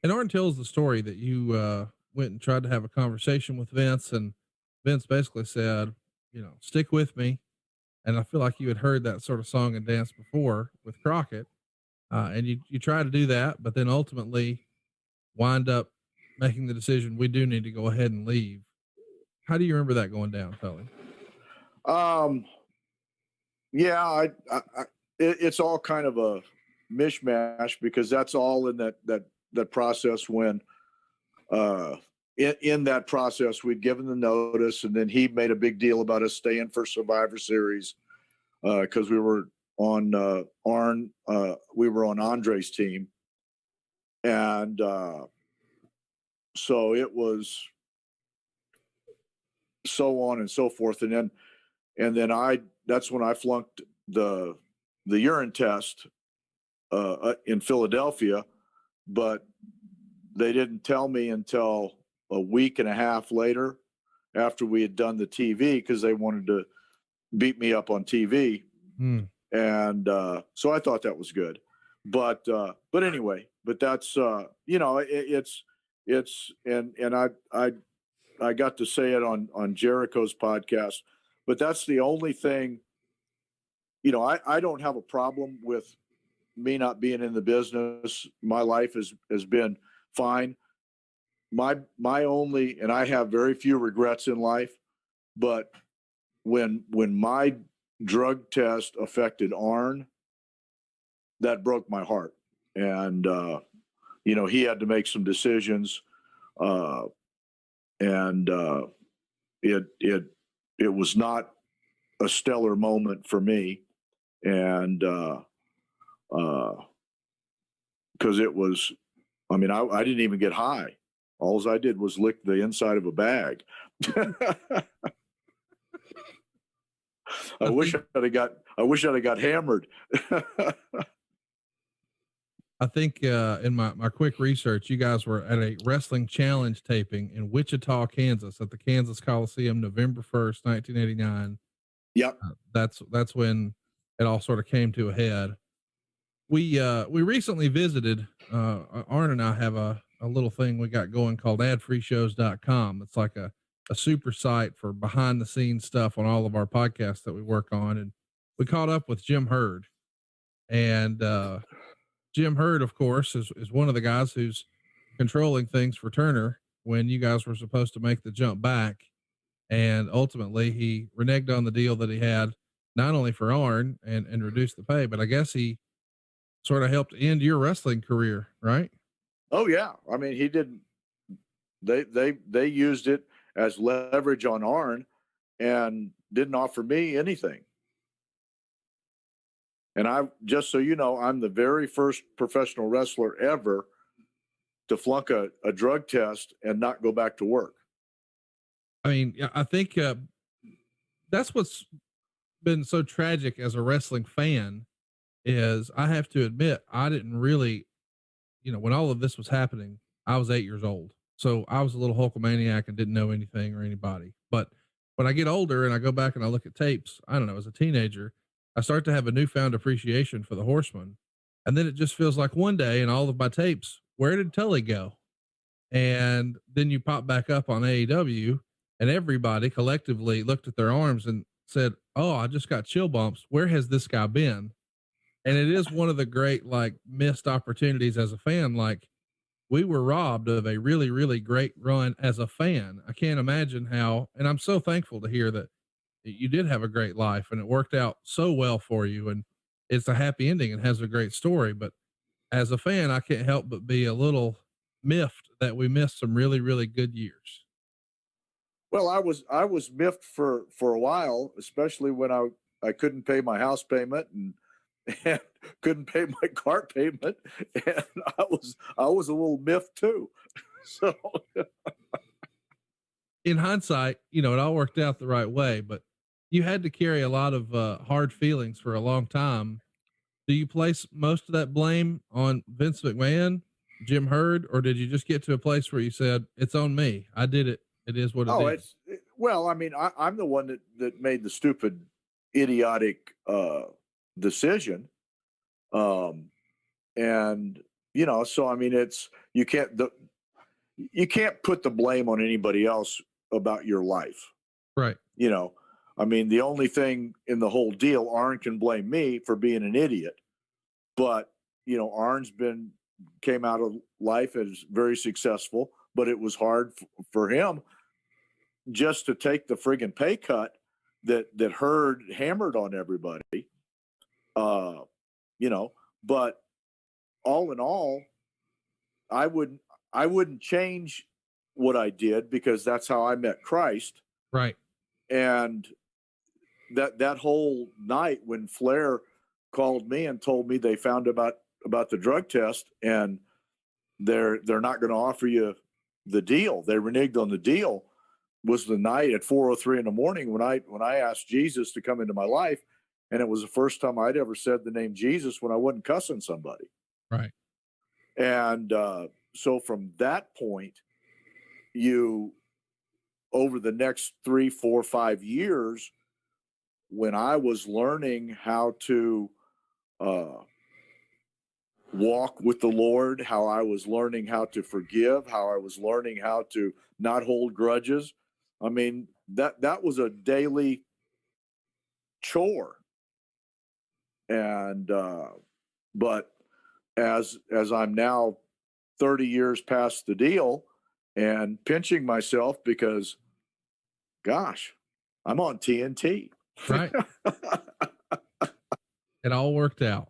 And Arn tells the story that you went and tried to have a conversation with Vince, and Vince basically said, stick with me. And I feel like you had heard that sort of song and dance before with Crockett, and you try to do that, but then ultimately wind up making the decision we do need to go ahead and leave. How do you remember that going down, Tully? Um, yeah, it's all kind of a mishmash because that's all in that process when in that process we'd given the notice, and then he made a big deal about us staying for Survivor Series because we were on we were on Andre's team, and so it was so on and so forth, and then that's when I flunked the urine test in Philadelphia, but they didn't tell me until a week and a half later after we had done the TV because they wanted to beat me up on TV. And so I thought that was good. But anyway, but that's, it's, and I got to say it on Jericho's podcast, but that's the only thing, I don't have a problem with me not being in the business. My life has been fine. My only, and I have very few regrets in life, but when my drug test affected Arn, that broke my heart. And, he had to make some decisions. And it was not a stellar moment for me. And, cause it was, I didn't even get high. All I did was lick the inside of a bag. I wish I'd have got hammered. I think in my quick research, you guys were at a wrestling challenge taping in Wichita, Kansas, at the Kansas Coliseum, November 1st, 1989. Yep. That's when it all sort of came to a head. We recently visited, Arn and I have a little thing we got going called adfreeshows.com. It's like a super site for behind the scenes stuff on all of our podcasts that we work on. And we caught up with Jim Hurd, and, Jim Hurd, of course, is one of the guys who's controlling things for Turner when you guys were supposed to make the jump back. And ultimately he reneged on the deal that he had, not only for Arn and reduced the pay, but I guess he sort of helped end your wrestling career, right? Oh yeah. He didn't, they used it as leverage on Arn and didn't offer me anything. And just so you know, I'm the very first professional wrestler ever to flunk a drug test and not go back to work. I think that's what's been so tragic as a wrestling fan is I have to admit, I didn't really, when all of this was happening, I was 8 years old. So I was a little Hulkamaniac and didn't know anything or anybody. But when I get older and I go back and I look at tapes, I don't know, as a teenager, I start to have a newfound appreciation for the Horsemen. And then it just feels like one day in all of my tapes, where did Tully go? And then you pop back up on AEW and everybody collectively looked at their arms and said, "Oh, I just got chill bumps. Where has this guy been?" And it is one of the great, like, missed opportunities as a fan. Like, we were robbed of a really, really great run as a fan. I can't imagine how, and I'm so thankful to hear that you did have a great life and it worked out so well for you. And it's a happy ending and has a great story. But as a fan, I can't help but be a little miffed that we missed some really, really good years. Well, I was miffed for a while, especially when I couldn't pay my house payment and couldn't pay my car payment, and I was a little miffed too. So, in hindsight, it all worked out the right way, but you had to carry a lot of hard feelings for a long time. Do you place most of that blame on Vince McMahon, Jim Hurd, or did you just get to a place where you said, "It's on me. I did it. It is what it is"? Well, I'm the one that made the stupid, idiotic decision. And you know, so I mean, you can't put the blame on anybody else about your life. Right. You know, I mean, the only thing in the whole deal, Arn can blame me for being an idiot, but you know, Arn's came out of life as very successful, but it was hard for him just to take the friggin' pay cut that hammered on everybody. You know, but all in all, I wouldn't change what I did, because that's how I met Christ. Right. And that whole night when Flair called me and told me they found about the drug test, and they're not going to offer you the deal, they reneged on the deal, was the night at 4:03 in the morning when I asked Jesus to come into my life. And it was the first time I'd ever said the name Jesus when I wasn't cussing somebody. Right. And so from that point, over the next 3, 4, 5 years, when I was learning how to walk with the Lord, how I was learning how to forgive, how I was learning how to not hold grudges, I mean, that was a daily chore. And but as I'm now 30 years past the deal and pinching myself because, gosh, I'm on TNT. Right. It all worked out.